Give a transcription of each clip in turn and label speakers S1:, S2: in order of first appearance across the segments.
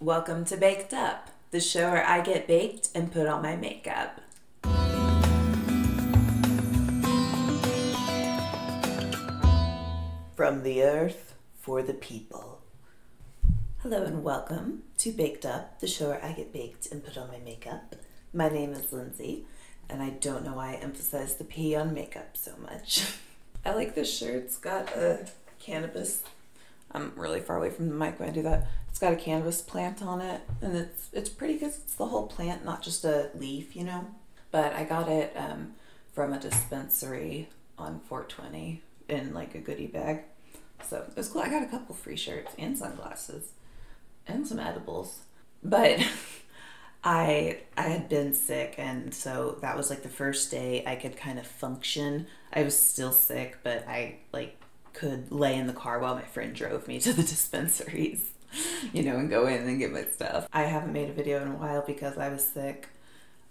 S1: Welcome to Baked Up, the show where I get baked and put on my makeup. From the earth for the people. Hello and welcome to Baked Up, the show where I get baked and put on my makeup. My name is Lindsay, and I don't know why I emphasize the P on makeup so much. I like this shirt. It's got a cannabis. I'm really far away from the mic when I do that. It's got a cannabis plant on it, and it's pretty because it's the whole plant, not just a leaf, you know. But I got it from a dispensary on 420 in like a goodie bag, so it was cool. I got a couple free shirts and sunglasses and some edibles, but I had been sick, and so that was like the first day I could kind of function. I was still sick, but I could lay in the car while my friend drove me to the dispensaries, you know, and go in and get my stuff. I haven't made a video in a while because I was sick,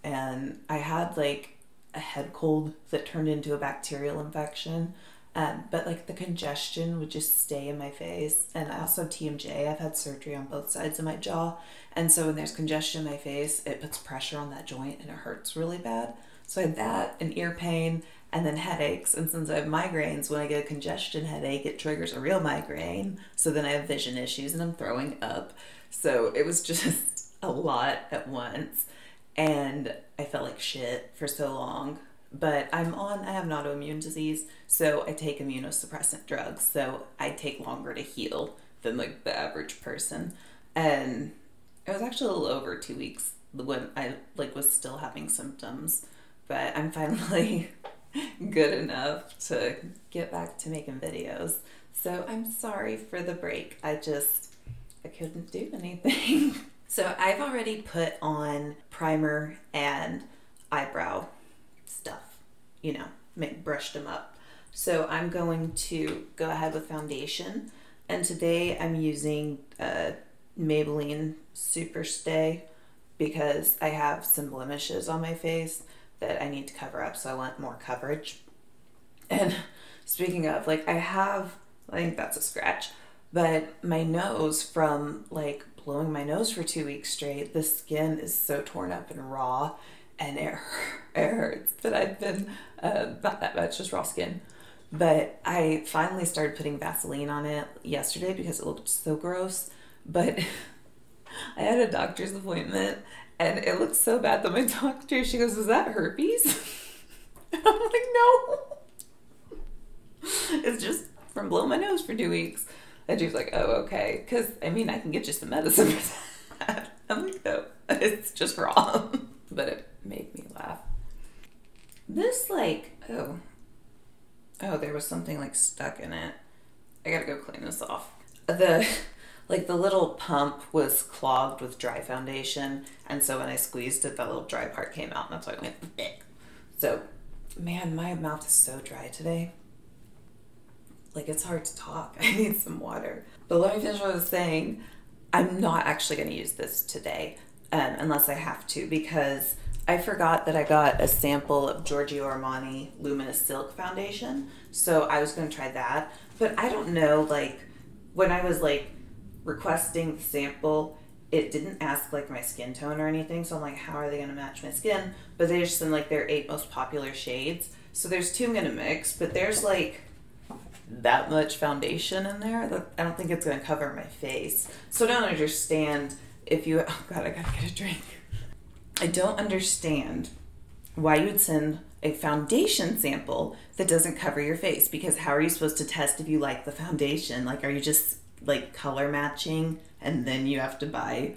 S1: and I had like a head cold that turned into a bacterial infection, but like the congestion would just stay in my face. And I also have TMJ. I've had surgery on both sides of my jaw, and so when there's congestion in my face, it puts pressure on that joint and it hurts really bad. So I had that and ear pain and then headaches, and since I have migraines, when I get a congestion headache, it triggers a real migraine, so then I have vision issues and I'm throwing up. So it was just a lot at once, and I felt like shit for so long. But I have an autoimmune disease, so I take immunosuppressant drugs, so I take longer to heal than like the average person. And it was actually a little over 2 weeks when I was still having symptoms, but I'm finally good enough to get back to making videos. So I'm sorry for the break. I couldn't do anything. So I've already put on primer and eyebrow stuff, you know, brushed them up. So I'm going to go ahead with foundation, and today I'm using Maybelline Super Stay because I have some blemishes on my face that I need to cover up, so I want more coverage. And speaking of, I think that's a scratch, but my nose, from like blowing my nose for 2 weeks straight, the skin is so torn up and raw, and it hurts. But I've been, not that much, just raw skin. But I finally started putting Vaseline on it yesterday because it looked so gross. But I had a doctor's appointment, and it looked so bad that my doctor, she goes, "Is that herpes?" And I'm like, "No. It's just from blowing my nose for 2 weeks." And she was like, "Oh, okay. Because, I mean, I can get you some medicine for that." I'm like, "No, it's just raw." But it made me laugh. This, oh, there was something, stuck in it. I gotta go clean this off. The little pump was clogged with dry foundation, and so when I squeezed it, that little dry part came out, and that's why I went thick. So, man, my mouth is so dry today. It's hard to talk. I need some water. But let me finish what I was saying. I'm not actually going to use this today, unless I have to, because I forgot that I got a sample of Giorgio Armani Luminous Silk Foundation, so I was going to try that. But I don't know, when I was, requesting the sample, it didn't ask my skin tone or anything, so I'm like, how are they going to match my skin? But they just send their 8 most popular shades, so there's 2 I'm going to mix, but there's that much foundation in there that I don't think it's going to cover my face. So I don't understand oh god, I gotta get a drink. I don't understand why you would send a foundation sample that doesn't cover your face, because how are you supposed to test if you like the foundation? Are you just color matching, and then you have to buy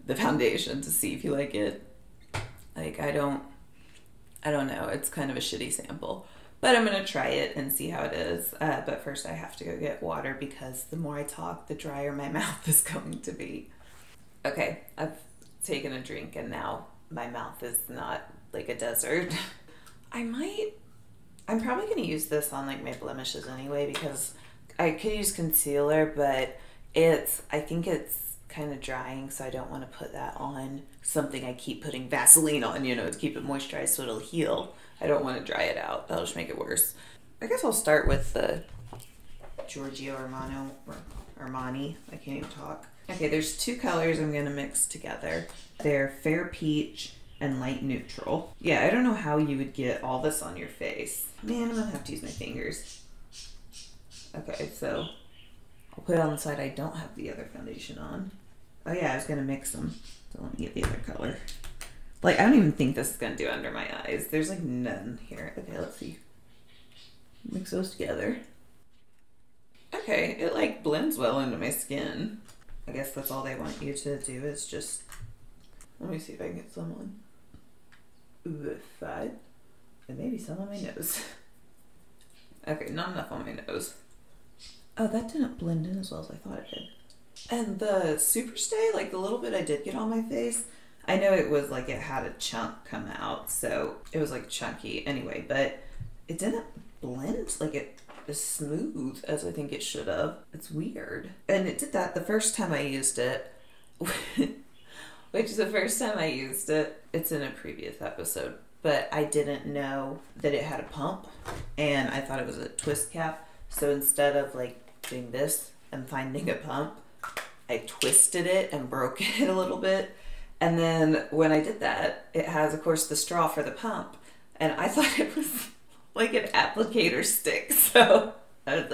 S1: the foundation to see if you like it? I don't know. It's kind of a shitty sample, but I'm gonna try it and see how it is. But first I have to go get water, because the more I talk, the drier my mouth is going to be. Okay, I've taken a drink, and now my mouth is not like a desert. I'm probably gonna use this on my blemishes anyway, because I could use concealer, but I think it's kind of drying, so I don't want to put that on something I keep putting Vaseline on, to keep it moisturized so it'll heal. I don't want to dry it out. That'll just make it worse. I guess I'll start with the Giorgio Armani. I can't even talk. Okay, there's two colors I'm gonna mix together. They're Fair Peach and Light Neutral. Yeah, I don't know how you would get all this on your face. Man, I'm gonna have to use my fingers. Okay, so I'll put it on the side I don't have the other foundation on. Oh yeah, I was gonna mix them. So let me get the other color. Like, I don't even think this is gonna do under my eyes. There's like none here. Okay, let's see. Mix those together. Okay, it like blends well into my skin. I guess that's all they want you to do is just, let me see if I can get some on the side. And maybe some on my nose. Okay, not enough on my nose. Oh, that didn't blend in as well as I thought it did. And the Superstay, like the little bit I did get on my face, I know it was like it had a chunk come out, so it was like chunky anyway, but it didn't blend like it as smooth as I think it should have. It's weird. And it did that the first time I used it, which is the first time I used it. It's in a previous episode, but I didn't know that it had a pump and I thought it was a twist cap. So instead of like doing this and finding a pump, I twisted it and broke it a little bit. And then when I did that, it has, of course, the straw for the pump. And I thought it was like an applicator stick. So I was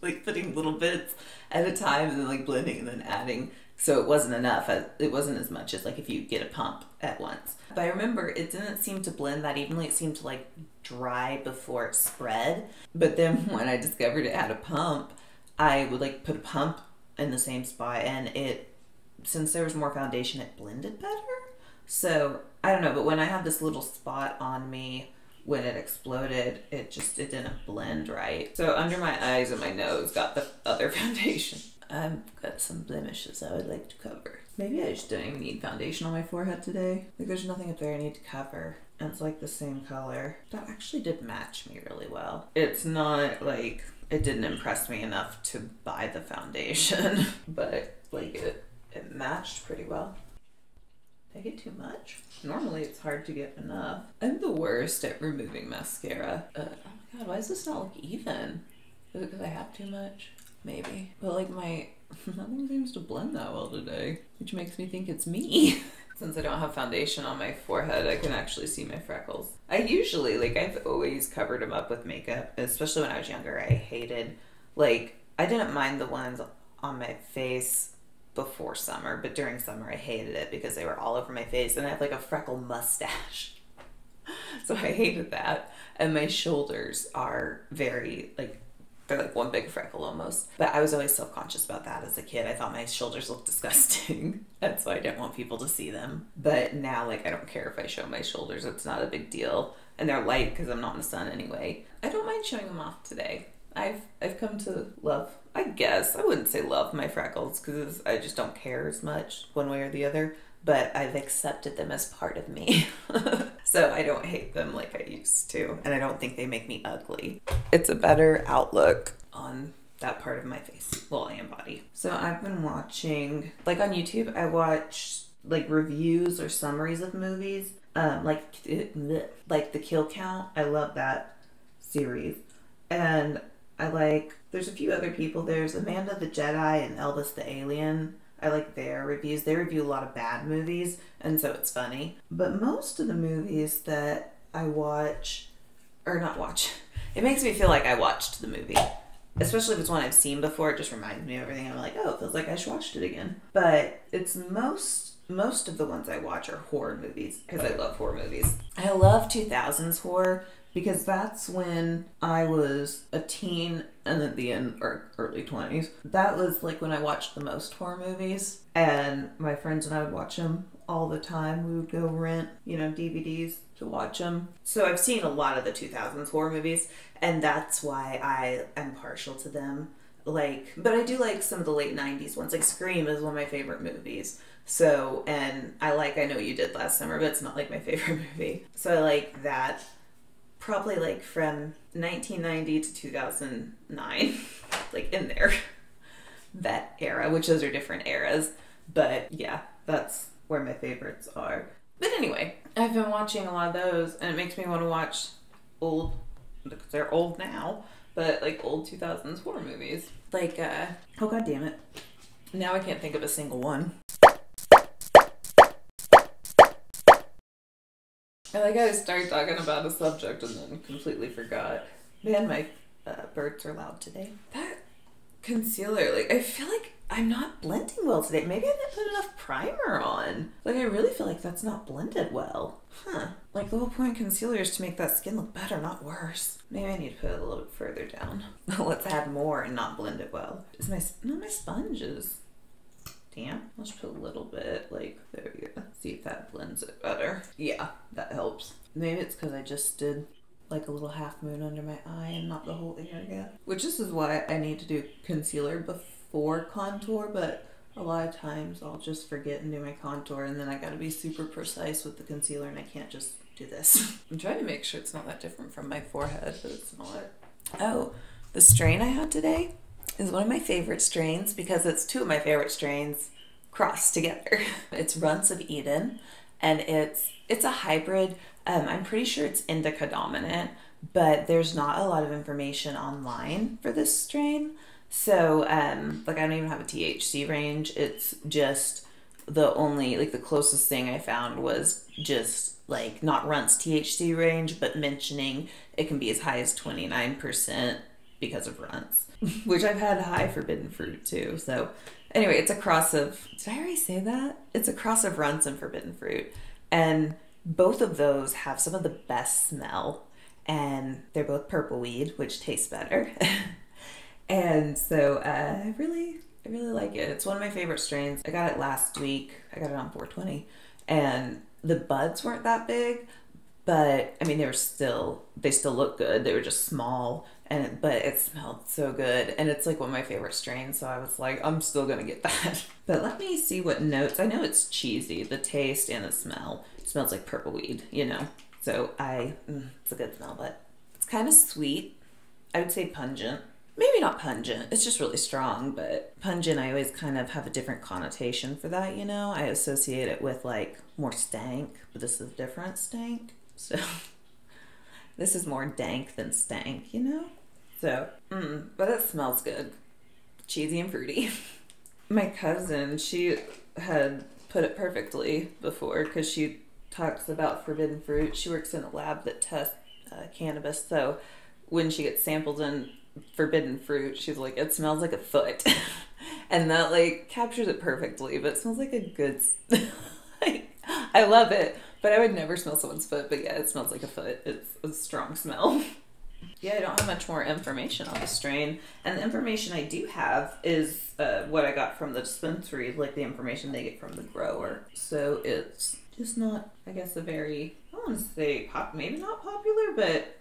S1: like putting little bits at a time and then like blending and then adding. So it wasn't enough. It wasn't as much as like if you get a pump at once. But I remember it didn't seem to blend that evenly. It seemed to like dry before it spread. But then when I discovered it had a pump, I would like put a pump in the same spot and it, since there was more foundation, it blended better. So I don't know, but when I had this little spot on me when it exploded, it didn't blend right. So under my eyes and my nose got the other foundation. I've got some blemishes I would like to cover. Maybe I just don't even need foundation on my forehead today. Like there's nothing up there I need to cover. And it's like the same color. That actually did match me really well. It's not like, it didn't impress me enough to buy the foundation, but like it matched pretty well. Did I get too much? Normally it's hard to get enough. I'm the worst at removing mascara. Oh my god, why does this not look even? Is it because I have too much? Maybe. But like nothing seems to blend that well today, which makes me think it's me. Since I don't have foundation on my forehead, I can actually see my freckles. I usually, like I've always covered them up with makeup, especially when I was younger. I hated, like, I didn't mind the ones on my face before summer, but during summer I hated it because they were all over my face and I have like a freckle mustache. So I hated that. And my shoulders are very like, they're like one big freckle almost. But I was always self-conscious about that as a kid. I thought my shoulders looked disgusting. That's why I didn't want people to see them. But now like I don't care if I show my shoulders. It's not a big deal. And they're light because I'm not in the sun anyway. I don't mind showing them off today. I've come to love, I guess, I wouldn't say love my freckles because I just don't care as much one way or the other, but I've accepted them as part of me. So I don't hate them like I used to, and I don't think they make me ugly. It's a better outlook on that part of my face, well, and body. So I've been watching, like on YouTube, I watch like reviews or summaries of movies, like the Kill Count. I love that series. And there's a few other people. There's Amanda the Jedi and Elvis the Alien. I like their reviews. They review a lot of bad movies, and so it's funny. But most of the movies that I watch, or not watch, it makes me feel like I watched the movie. Especially if it's one I've seen before, it just reminds me of everything. I'm like, oh, it feels like I should watch it again. But it's most of the ones I watch are horror movies, because I love horror movies. I love 2000s horror, because that's when I was a teen and at the end, or early 20s. That was like when I watched the most horror movies. And my friends and I would watch them all the time. We would go rent, DVDs to watch them. So I've seen a lot of the 2000s horror movies, and that's why I am partial to them. But I do like some of the late 90s ones. Like Scream is one of my favorite movies. So, and I Know What You Did Last Summer, but it's not like my favorite movie. So I like that. Probably like from 1990 to 2009, like in there, that era, which those are different eras. But yeah, that's where my favorites are. But anyway, I've been watching a lot of those, and it makes me want to watch old, because they're old now, but like old 2000s horror movies. Like, oh god damn it. Now I can't think of a single one. I like how I started talking about a subject and then completely forgot. Man, my birds are loud today. That concealer, like, I feel like I'm not blending well today. Maybe I didn't put enough primer on. Like, I really feel like that's not blended well. Huh. Like, the whole point of concealer is to make that skin look better, not worse. Maybe I need to put it a little bit further down. Let's add more and not blend it well. Is my sponges. Damn. I'll just put a little bit, like, there we go. See if that blends it better. Yeah, that helps. Maybe it's because I just did like a little half moon under my eye and not the whole area. Which this is why I need to do concealer before contour, but a lot of times I'll just forget and do my contour, and then I gotta be super precise with the concealer and I can't just do this. I'm trying to make sure it's not that different from my forehead, but it's not. Oh, the strain I had today is one of my favorite strains because it's two of my favorite strains crossed together. It's Runts of Eden, and it's a hybrid. I'm pretty sure it's indica dominant, but there's not a lot of information online for this strain. So, like, I don't even have a THC range. It's just the only, like, the closest thing I found was just, like, not Runts THC range, but mentioning it can be as high as 29% because of Runts, which I've had high forbidden fruit too. So, anyway, it's a cross of, did I already say that? It's a cross of Runts and forbidden fruit. And both of those have some of the best smell, and they're both purple weed, which tastes better. And so I really like it. It's one of my favorite strains. I got it last week. I got it on 420, and the buds weren't that big, but I mean they still look good. They were just small, but it smelled so good, and it's like one of my favorite strains, so I was like, I'm still gonna get that. But let me see what notes. I know it's cheesy, the taste and the smell. It smells like purple weed, you know, so it's a good smell, but it's kind of sweet. I would say pungent. Maybe not pungent, it's just really strong, but pungent, I always kind of have a different connotation for that, you know? I associate it with like more stank, but this is different stank, so this is more dank than stank, you know? So, but it smells good. Cheesy and fruity. My cousin, she had put it perfectly before because she talks about forbidden fruit. She works in a lab that tests cannabis, so when she gets samples in forbidden fruit, she's like, it smells like a foot. And that like captures it perfectly, but it smells like a good like, I love it, but I would never smell someone's foot. But yeah, it smells like a foot. It's a strong smell. Yeah, I don't have much more information on the strain, and the information I do have is what I got from the dispensary, like the information they get from the grower. So it's just not, I guess, a very, I don't want to say maybe not popular, but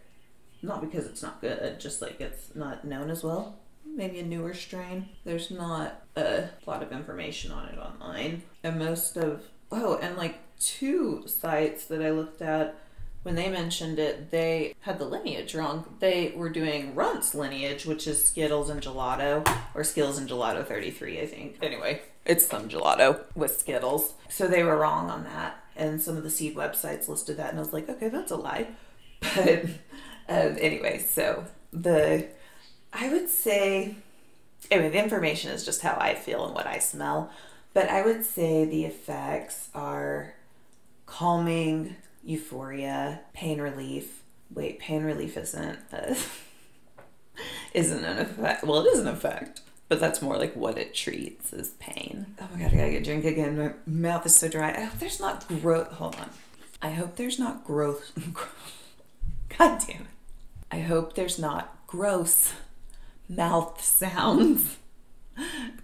S1: not because it's not good, just like it's not known as well. Maybe a newer strain. There's not a lot of information on it online. And and like two sites that I looked at, when they mentioned it, they had the lineage wrong. They were doing Runts lineage, which is Skittles and Gelato, or Skittles and Gelato 33, I think. Anyway, it's some gelato with Skittles. So they were wrong on that. And some of the seed websites listed that, and I was like, okay, that's a lie. But anyway, so I would say, anyway, the information is just how I feel and what I smell, but I would say the effects are calming, euphoria, pain relief. Wait, pain relief isn't an effect. Well, it is an effect, but that's more like what it treats is pain. Oh my God, I gotta get a drink again. My mouth is so dry. I hope there's not growth. Hold on. I hope there's not growth. God damn it. I hope there's not gross mouth sounds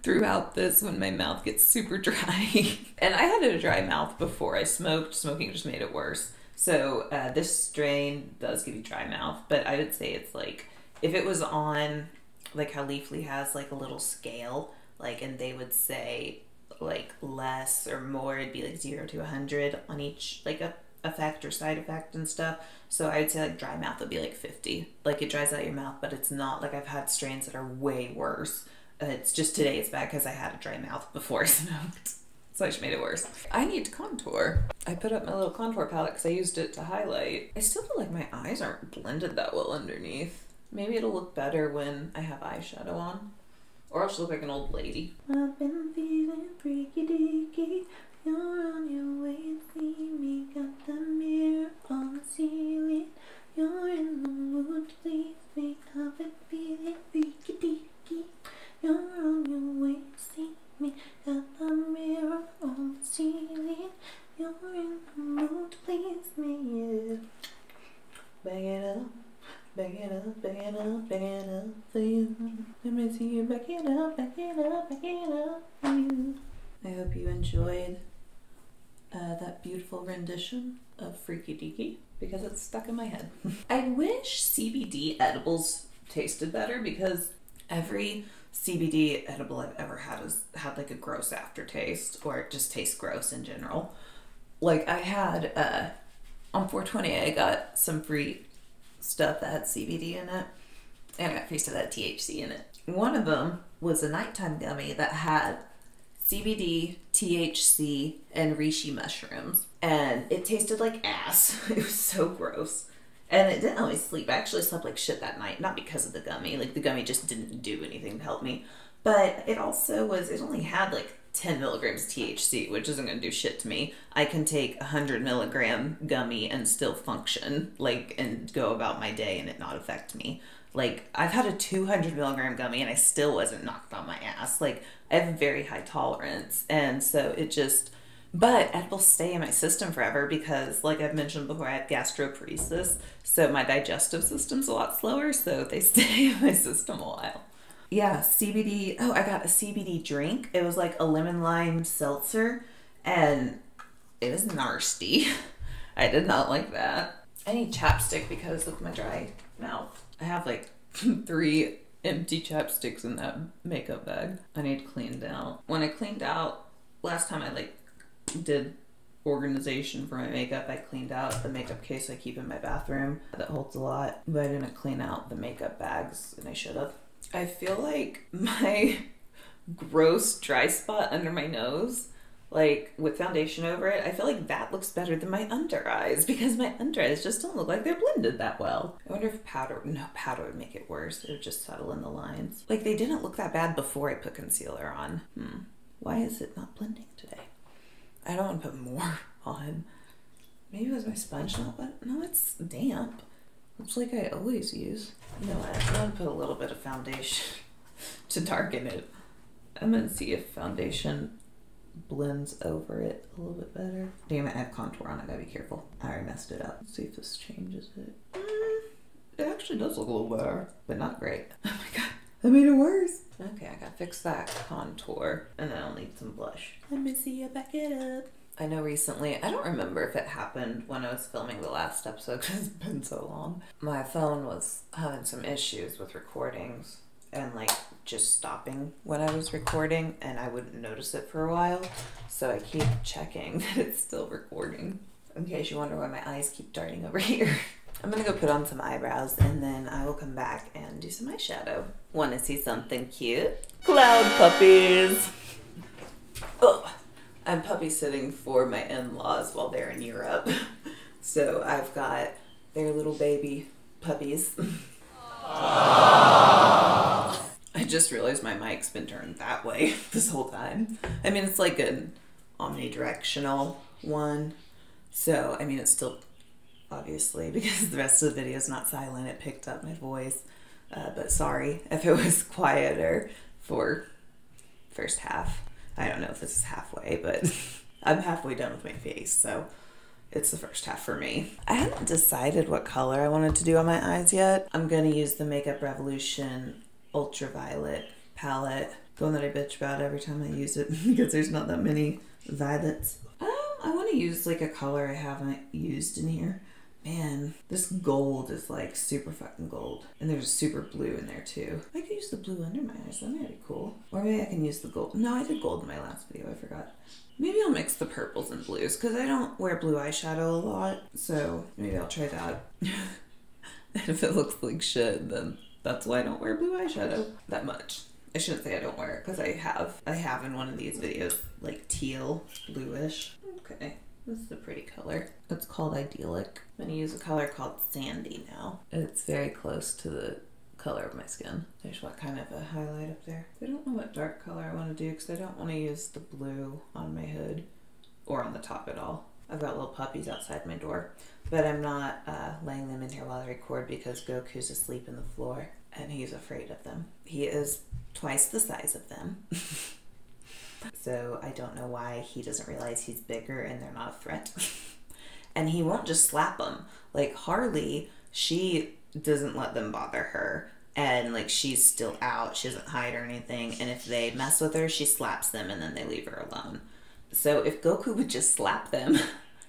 S1: throughout this when my mouth gets super dry. And I had a dry mouth before I smoked. Smoking just made it worse. So this strain does give you dry mouth, but I would say it's like, if it was on, like how Leafly has like a little scale, like, and they would say like less or more, it'd be like 0 to 100 on each, like a effect or side effect and stuff. So I would say like dry mouth would be like 50. Like it dries out your mouth, but it's not like, I've had strains that are way worse. It's just today it's bad because I had a dry mouth before I smoked. So I just made it worse. I need to contour. I put up my little contour palette because I used it to highlight. I still feel like my eyes aren't blended that well underneath. Maybe it'll look better when I have eyeshadow on.
S2: Or I'll just look like an old lady.
S1: I've been feeling freaky deaky. You're on your way to see me. Got the mirror on the ceiling. You're in the mood to please me. I've been feeling freaky deaky. You're on your way to see me. Got the mirror on the ceiling. You're in the mood to please me. Yeah. Bang it up. Back it up, back it up, back it up for you. Let me see you back it up, back it up, back it up for you. I hope you enjoyed that beautiful rendition of Freaky Deaky because it's stuck in my head.
S2: I wish CBD edibles tasted better because every CBD edible I've ever had has had like a gross aftertaste, or it just tastes gross in general. Like I had, on 420 I got some free stuff that had CBD in it, and I got free stuff that had THC in it. One of them was a nighttime gummy that had CBD, THC, and reishi mushrooms, and it tasted like ass. It was so gross, and it didn't let me sleep. I actually slept like shit that night, not because of the gummy. Like the gummy just didn't do anything to help me, but it also was, it only had like 10 milligrams THC, which isn't going to do shit to me. I can take a 100 milligram gummy and still function, like, and go about my day and it not affect me. Like, I've had a 200 milligram gummy and I still wasn't knocked on my ass. Like, I have a very high tolerance, and so it just, but edibles stay in my system forever because, like I've mentioned before, I have gastroparesis, so my digestive system's a lot slower, so they stay in my system a while. Yeah, CBD. Oh, I got a CBD drink. It was like a lemon lime seltzer, and it was nasty. I did not like that. I need chapstick because of my dry mouth. I have like 3 empty chapsticks in that makeup bag. I need cleaned out. When I cleaned out, last time I like did organization for my makeup, I cleaned out the makeup case I keep in my bathroom that holds a lot, but I didn't clean out the makeup bags, and I should have. I feel like my gross dry spot under my nose, like with foundation over it, I feel like that looks better than my under eyes because my under eyes just don't look like they're blended that well. I wonder if powder would make it worse. It would just settle in the lines. Like they didn't look that bad before I put concealer on. Why is it not blending today? I don't want to put more on. Maybe it was my sponge not wet. No, it's damp. It's like I always use. You know what? I'm gonna put a little bit of foundation to darken it. I'm gonna see if foundation blends over it a little bit better. Damn it, I have contour on. I gotta be careful. I already messed it up. Let's see if this changes it. It actually does look a little better, but not great. Oh my god, that made it worse. Okay, I gotta fix that contour, and then I'll need some blush. Let me see you back it up. I know recently, I don't remember if it happened when I was filming the last episode because it's been so long. My phone was having some issues with recordings and like just stopping when I was recording, and I wouldn't notice it for a while. So I keep checking that it's still recording. In case you wonder why my eyes keep darting over here. I'm gonna go put on some eyebrows and then I will come back and do some eyeshadow. Want to see something cute? Cloud puppies! Oh. I'm puppy sitting for my in-laws while they're in Europe. So I've got their little baby puppies. I just realized my mic's been turned that way this whole time. I mean, it's like an omnidirectional one. So, I mean, it's still, obviously, because the rest of the video is not silent, it picked up my voice. But sorry if it was quieter for first half. I don't know if this is halfway, but I'm halfway done with my face, so it's the first half for me. I haven't decided what color I wanted to do on my eyes yet. I'm gonna use the Makeup Revolution Ultraviolet palette, the one that I bitch about every time I use it because there's not that many violets. I want to use like a color I haven't used in here. Man, this gold is like super fucking gold. And there's a super blue in there too. I could use the blue under my eyes. That might be cool. Or maybe I can use the gold. No, I did gold in my last video. I forgot. Maybe I'll mix the purples and blues because I don't wear blue eyeshadow a lot. So maybe I'll try that. And if it looks like shit, then that's why I don't wear blue eyeshadow that much. I shouldn't say I don't wear it because I have in one of these videos like teal, bluish. Okay. This is a pretty color. It's called Idyllic. I'm going to use a color called Sandy now. It's very close to the color of my skin. I just want kind of a highlight up there. I don't know what dark color I want to do because I don't want to use the blue on my hood or on the top at all. I've got little puppies outside my door, but I'm not laying them in here while I record because Goku's asleep in the floor and he's afraid of them. He is twice the size of them. So I don't know why he doesn't realize he's bigger and they're not a threat. And he won't just slap them. Like Harley, she doesn't let them bother her. And like she's still out, she doesn't hide or anything. And if they mess with her, she slaps them and then they leave her alone. So if Goku would just slap them,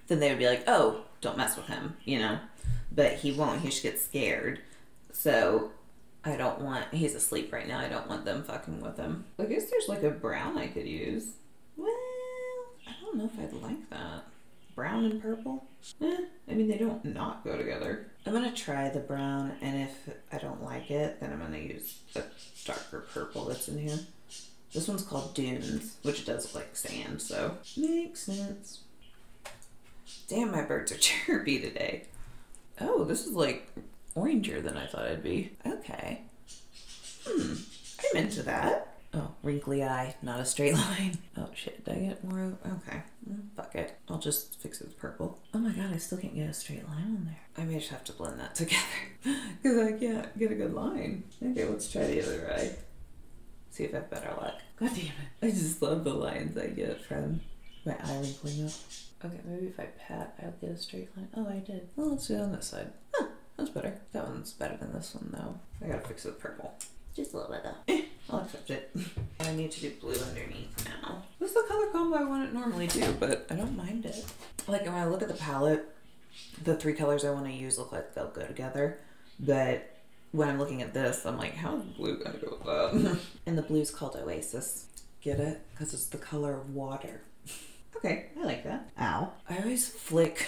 S2: then they would be like, oh, don't mess with him, you know? But he won't, he just gets scared. So I don't want, he's asleep right now, I don't want them fucking with him. I guess there's like a brown I could use. Well, I don't know if I'd like that. Brown and purple? I mean, they don't not go together. I'm gonna try the brown, and if I don't like it, then I'm gonna use a darker purple that's in here. This one's called Dunes, which does look like sand, so makes sense. Damn, my birds are chirpy today. Oh, this is like oranger than I thought it'd be. Okay. I'm into that. Oh, wrinkly eye, not a straight line. Oh shit, did I get more? Okay, fuck it. I'll just fix it with purple. Oh my god, I still can't get a straight line on there. I may just have to blend that together because I can't get a good line. Okay, let's try the other eye. See if I have better luck. God damn it. I just love the lines I get from my eye wrinkling up. Okay, maybe if I pat, I'll get a straight line. Oh, I did. Well, let's do it on this side. Huh, that's better. That one's better than this one, though. I gotta fix it with purple. Just a little bit, though. I'll accept it. I need to do blue underneath now. This is the color combo I wouldn't normally do, but I don't mind it. Like, when I look at the palette, the three colors I want to use look like they'll go together, but when I'm looking at this, I'm like, how's blue gonna go with that? And the blue's called Oasis. Get it? Because it's the color of water. Okay, I like that. Ow. I always flick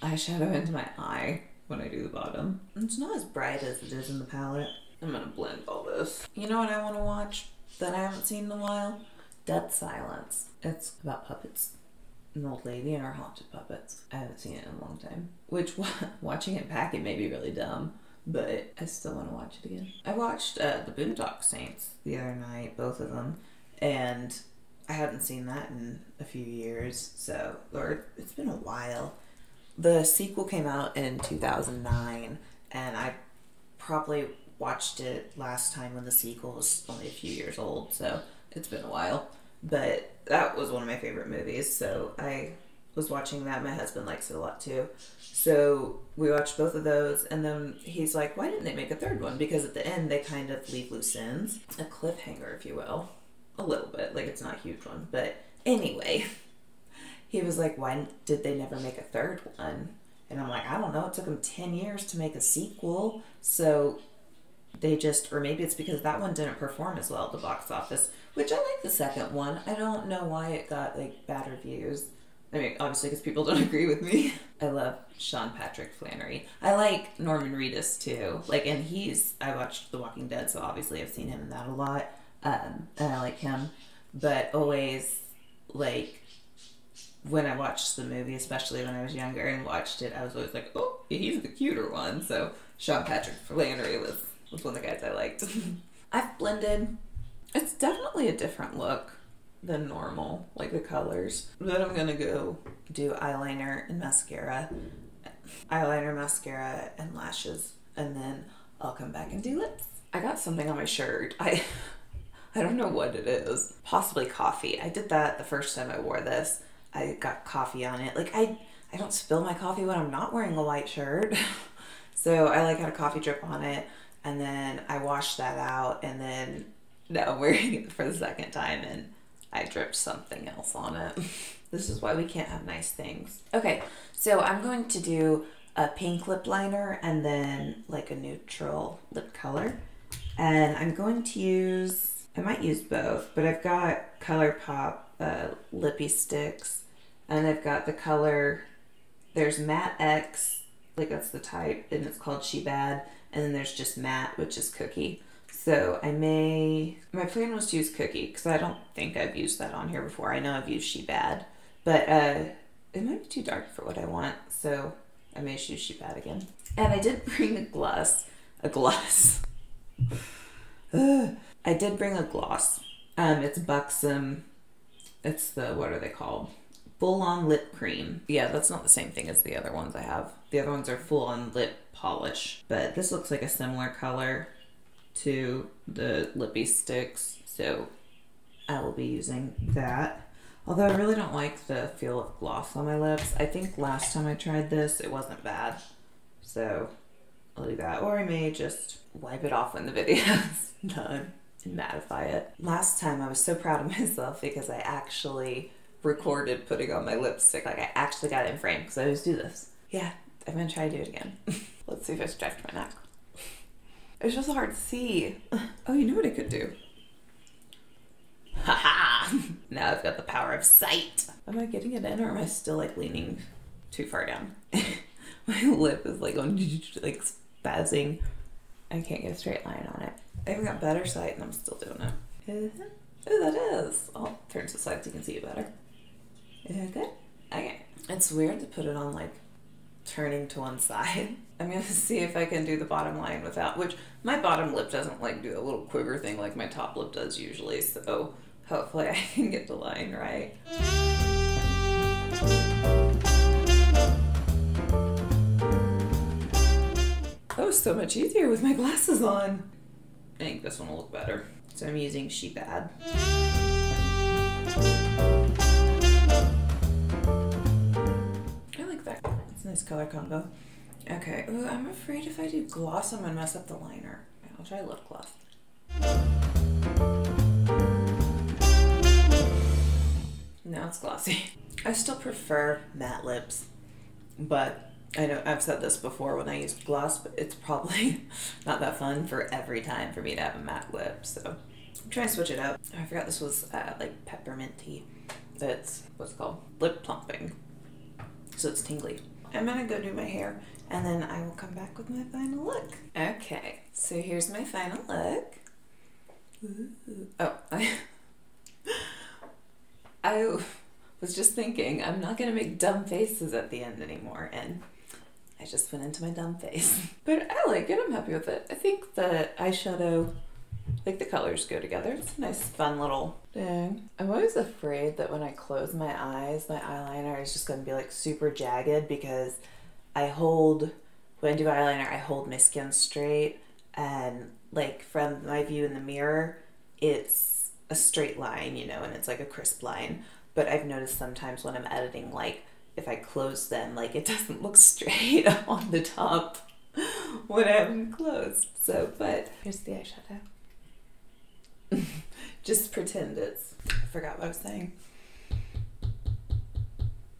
S2: eyeshadow into my eye when I do the bottom. It's not as bright as it is in the palette. I'm gonna blend all this. You know what I want to watch that I haven't seen in a while? Dead Silence. It's about puppets. An old lady and her haunted puppets. I haven't seen it in a long time. Which, watching it back, it may be really dumb, but I still want to watch it again. I watched the Boondock Saints the other night, both of them, and I hadn't seen that in a few years, so, or it's been a while. The sequel came out in 2009, and I probably watched it last time when the sequel was only a few years old, so it's been a while. But that was one of my favorite movies, so I was watching that. My husband likes it a lot too. So we watched both of those, and then he's like, why didn't they make a third one? Because at the end, they kind of leave loose ends. A cliffhanger, if you will. A little bit. Like, it's not a huge one. But anyway, he was like, why did they never make a third one? And I'm like, I don't know. It took them 10 years to make a sequel. So they just, or maybe it's because that one didn't perform as well at the box office, which I like the second one. I don't know why it got like bad reviews. I mean, obviously because people don't agree with me. I love Sean Patrick Flannery. I like Norman Reedus too. Like, and I watched The Walking Dead, so obviously I've seen him in that a lot. And I like him. But always, like, when I watched the movie, especially when I was younger and watched it, I was always like, oh, he's the cuter one. So Sean Patrick Flannery was one of the guys I liked. I've blended. It's definitely a different look than normal, like the colors. But I'm gonna go do eyeliner and mascara. Eyeliner, mascara, and lashes. And then I'll come back and do lips. I got something on my shirt. I don't know what it is. Possibly coffee. I did that the first time I wore this. I got coffee on it. Like, I don't spill my coffee when I'm not wearing a white shirt. So I like had a coffee drip on it. And then I washed that out, and then now I'm wearing it for the second time, and I dripped something else on it. This is why we can't have nice things. Okay, so I'm going to do a pink lip liner and then like a neutral lip color. And I'm going to use, I might use both, but I've got ColourPop Lippie Stix, and I've got the color, there's Matte X, like that's the type, and it's called She Bad. And then there's just matte, which is cookie. So my plan was to use cookie because I don't think I've used that on here before. I know I've used She Bad, but it might be too dark for what I want. So I may use She Bad again. And I did bring a gloss. I did bring a gloss. It's Buxom. It's the, what are they called? Full-on lip cream. Yeah, that's not the same thing as the other ones I have. The other ones are full-on lip polish. But this looks like a similar color to the Lippie Stix. So I will be using that. Although I really don't like the feel of gloss on my lips. I think last time I tried this, it wasn't bad. So I'll do that. Or I may just wipe it off when the video's done and mattify it. Last time I was so proud of myself because I actually recorded putting on my lipstick. Like I actually got it in frame because I always do this. Yeah, I'm gonna try to do it again. Let's see if I stretch my neck. It's just hard to see. Oh, you know what I could do? Haha! Now I've got the power of sight. Am I getting it in or am I still like leaning too far down? My lip is like on like spazzing. I can't get a straight line on it. I even got better sight and I'm still doing it. Oh, that is. I'll turn to the side so you can see it better. Is that good? Okay. It's weird to put it on like turning to one side. I'm gonna see if I can do the bottom line without, which my bottom lip doesn't like do a little quiver thing like my top lip does usually, so hopefully I can get the line right. That was so much easier with my glasses on. I think this one will look better. So I'm using Sheep Ad. I like that. It's a nice color combo. Okay, ooh, I'm afraid if I do gloss, I'm gonna mess up the liner. I'll try lip gloss. Now it's glossy. I still prefer matte lips, but I know I've said this before when I use gloss, but it's probably not that fun for every time for me to have a matte lip, so I'm trying to switch it up. Oh, I forgot this was like peppermint tea. That's what's it called? Lip plumping. So it's tingly. I'm gonna go do my hair and then I will come back with my final look. Okay, so here's my final look. Ooh. Oh, I was just thinking I'm not gonna make dumb faces at the end anymore, and I just went into my dumb face. But I like it, I'm happy with it. I think the eyeshadow, like the colors go together. It's a nice fun little thing. I'm always afraid that when I close my eyes, my eyeliner is just gonna be like super jagged because when I do eyeliner, I hold my skin straight, and like from my view in the mirror, it's a straight line, you know, and it's like a crisp line. But I've noticed sometimes when I'm editing, like if I close them, like it doesn't look straight on the top when I have them closed. So, but here's the eyeshadow. Just pretend it's, I forgot what I was saying.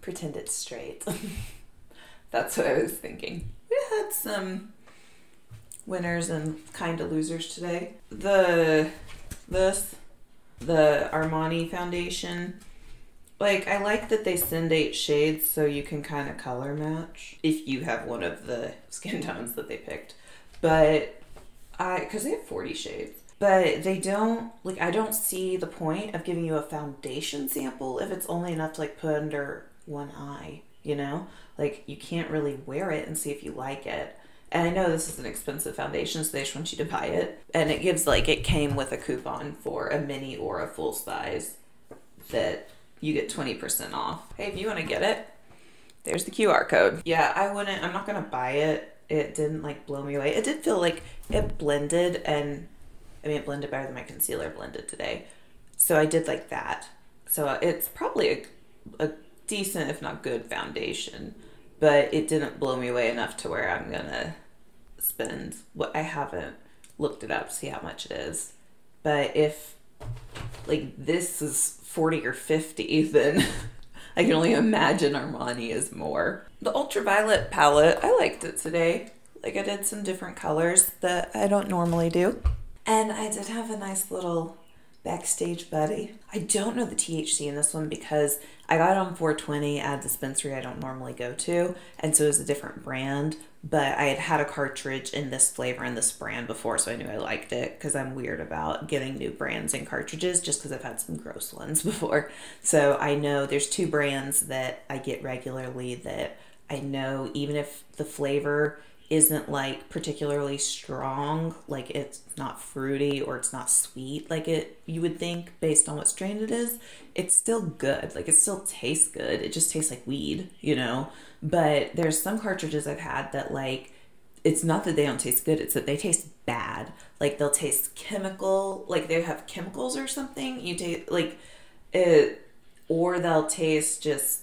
S2: Pretend it's straight. That's what I was thinking. We had some winners and kind of losers today. The Armani foundation, like I like that they send 8 shades so you can kind of color match if you have one of the skin tones that they picked. But because they have 40 shades, but they don't, like I don't see the point of giving you a foundation sample if it's only enough to like put under one eye, you know? Like you can't really wear it and see if you like it. And I know this is an expensive foundation, so they just want you to buy it. And it gives like, it came with a coupon for a mini or a full size that you get 20% off. Hey, if you want to get it, there's the QR code. Yeah, I'm not going to buy it. It didn't like blow me away. It did feel like it blended, and I mean, it blended better than my concealer blended today. So I did like that. So it's probably a decent, if not good foundation, but it didn't blow me away enough to where I'm gonna spend what I haven't looked it up to see how much it is. But if like this is 40 or 50, then I can only imagine Armani is more. The ultraviolet palette, I liked it today. Like I did some different colors that I don't normally do. And I did have a nice little backstage buddy. I don't know the THC in this one because I got it on 420 at a dispensary I don't normally go to, and so it was a different brand, but I had had a cartridge in this flavor and this brand before, so I knew I liked it because I'm weird about getting new brands and cartridges just because I've had some gross ones before. So I know there's 2 brands that I get regularly that I know even if the flavor
S1: isn't like particularly strong. Like it's not fruity or it's not sweet like it you would think based on what strain it is. It's still good. Like it still tastes good. It just tastes like weed, you know? But there's some cartridges I've had that like it's not that they don't taste good, it's that they taste bad. Like they'll taste chemical, like they have chemicals or something. You taste like it, or they'll taste just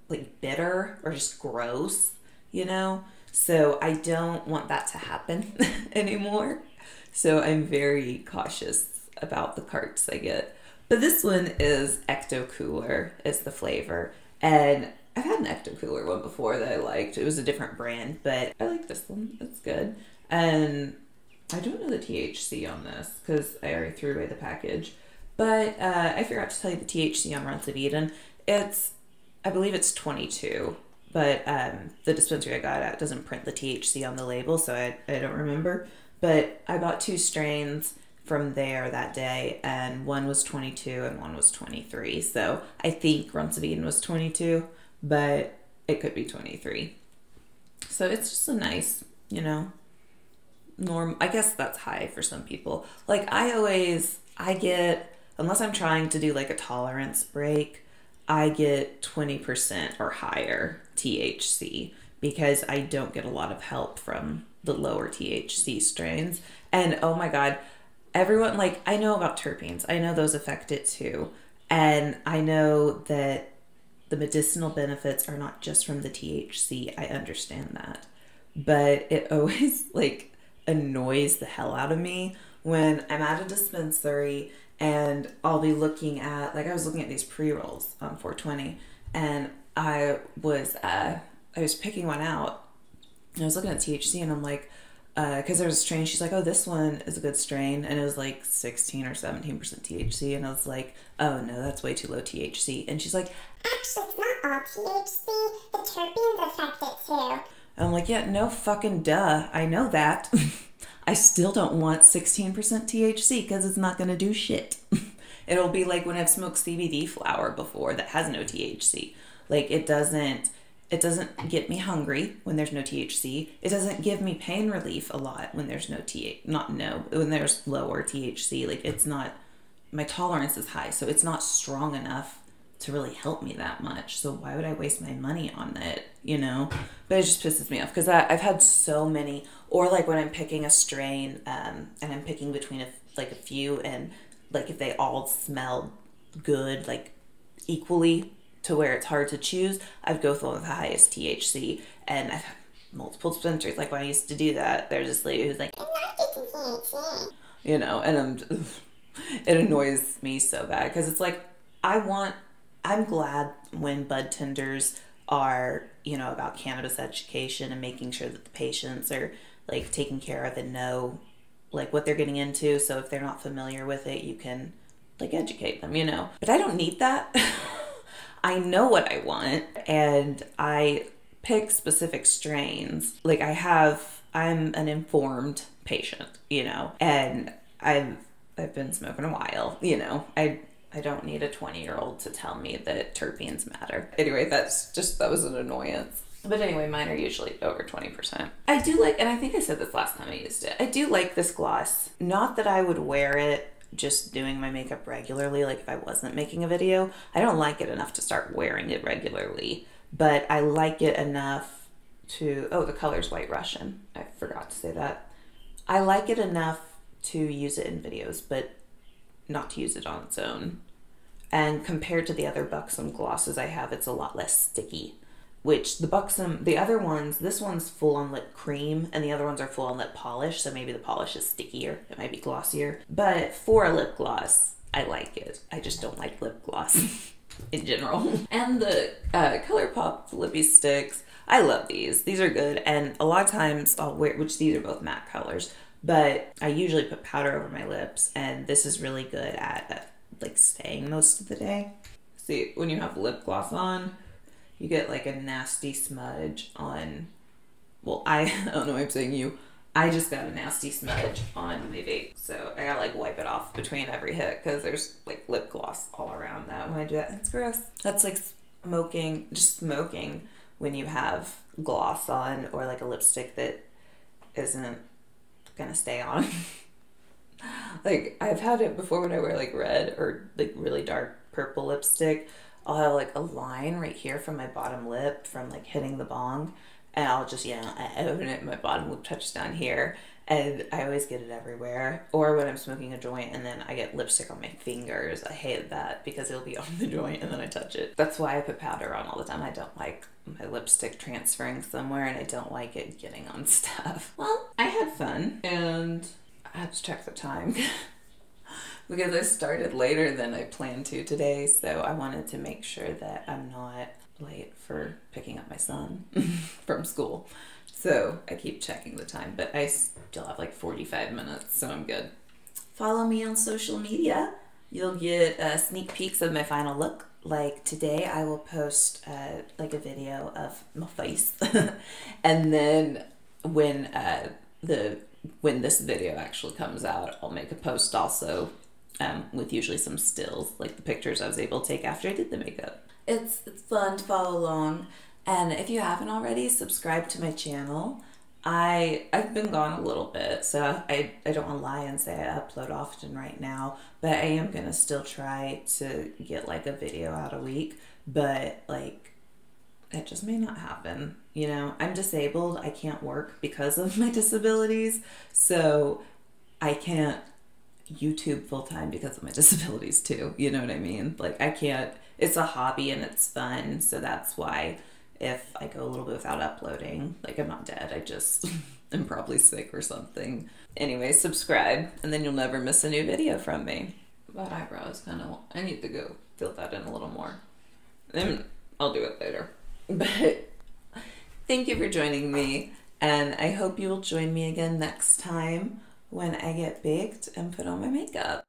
S1: like bitter or just gross, you know? So I don't want that to happen anymore. So I'm very cautious about the carts I get. But this one is Ecto Cooler is the flavor. And I've had an Ecto Cooler one before that I liked. It was a different brand, but I like this one. It's good. And I don't know the THC on this because I already threw away the package. But I forgot to tell you the THC on Runcivitan. I believe it's 22. But the dispensary I got at doesn't print the THC on the label, so I don't remember. But I bought 2 strains from there that day, and one was 22 and one was 23. So I think Runcivitan was 22, but it could be 23. So it's just a nice, you know, norm. I guess that's high for some people. Like I get, unless I'm trying to do like a tolerance break, I get 20% or higher THC because I don't get a lot of help from the lower THC strains. And oh my God, everyone, like, I know about terpenes. I know those affect it too. And I know that the medicinal benefits are not just from the THC. I understand that. But it always like annoys the hell out of me when I'm at a dispensary and I'll be looking at, like I was looking at these pre-rolls on 420 and I was picking one out and I was looking at THC and I'm like, because there's a strain, she's like, oh, this one is a good strain. And it was like 16 or 17% THC. And I was like, oh no, that's way too low THC. And she's like,
S3: actually, it's not all THC. The terpenes affect it too.
S1: And I'm like, yeah, no fucking duh. I know that. I still don't want 16% THC because it's not going to do shit. It'll be like when I've smoked CBD flower before that has no THC. Like it doesn't get me hungry when there's no THC. It doesn't give me pain relief a lot when there's when there's lower THC. Like it's not, my tolerance is high, so it's not strong enough to really help me that much. So why would I waste my money on it, you know? But it just pisses me off because I've had so many, or like when I'm picking a strain and I'm picking between a few and like if they all smell good, like equally to where it's hard to choose, I'd go for the one with the highest THC. And I've had multiple dispensaries. Like when I used to do that, there's this lady who's like, you know, and it annoys me so bad because it's like, I'm glad when bud tenders are, you know, about cannabis education and making sure that the patients are like taken care of and know like what they're getting into. So if they're not familiar with it, you can like educate them, you know. But I don't need that. I know what I want and I pick specific strains. Like I'm an informed patient, you know, and I've been smoking a while, you know. I don't need a 20-year-old to tell me that terpenes matter. Anyway, that was an annoyance. But anyway, mine are usually over 20%. I do like, and I think I said this last time I used it, I do like this gloss. Not that I would wear it just doing my makeup regularly, like if I wasn't making a video. I don't like it enough to start wearing it regularly, but I like it enough to, oh, the color's White Russian. I forgot to say that. I like it enough to use it in videos, but not to use it on its own. And compared to the other Buxom glosses I have, it's a lot less sticky. Which the Buxom, the other ones, this one's full on lip cream and the other ones are full on lip polish, so maybe the polish is stickier, it might be glossier. But for a lip gloss, I like it. I just don't like lip gloss in general. And the ColourPop Lippie Stix, I love these. These are good, and a lot of times I'll wear, which these are both matte colors, but I usually put powder over my lips, and this is really good at like staying most of the day. See, when you have lip gloss on, you get like a nasty smudge on, well, I don't know why I'm saying you. I just got a nasty smudge on my vape. So I gotta like wipe it off between every hit because there's like lip gloss all around that when I do that. It's gross. That's like smoking when you have gloss on or like a lipstick that
S2: isn't gonna stay on. Like, I've had it before when I wear like red or like really dark purple lipstick. I'll have like a line right here from my bottom lip from like hitting the bong, and I'll just, I open it, my bottom lip touches down here, and I always get it everywhere. Or when I'm smoking a joint and then I get lipstick on my fingers. I hate that because it'll be on the joint and then I touch it. That's why I put powder on all the time. I don't like my lipstick transferring somewhere, and I don't like it getting on stuff. Well, I had fun, and I have to check the time because I started later than I planned to today, so I wanted to make sure that I'm not late for picking up my son from school. So I keep checking the time, but I still have like 45 minutes, so I'm good. Follow me on social media. You'll get sneak peeks of my final look. Like today I will post like a video of my face and then when this video actually comes out, I'll make a post also with usually some stills, like the pictures I was able to take after I did the makeup. It's fun to follow along, and if you haven't already, subscribe to my channel. I've been gone a little bit, so I don't want to lie and say I upload often right now, but I am gonna still try to get like a video out a week, but like it just may not happen. You know, I'm disabled. I can't work because of my disabilities, so I can't YouTube full time because of my disabilities too. You know what I mean? Like I can't, it's a hobby and it's fun, so that's why if I go a little bit without uploading, like I'm not dead, I just am probably sick or something. Anyway, subscribe and then you'll never miss a new video from me. That eyebrow is kind of, I need to go fill that in a little more. And I'll do it later. But thank you for joining me, and I hope you will join me again next time when I get baked and put on my makeup.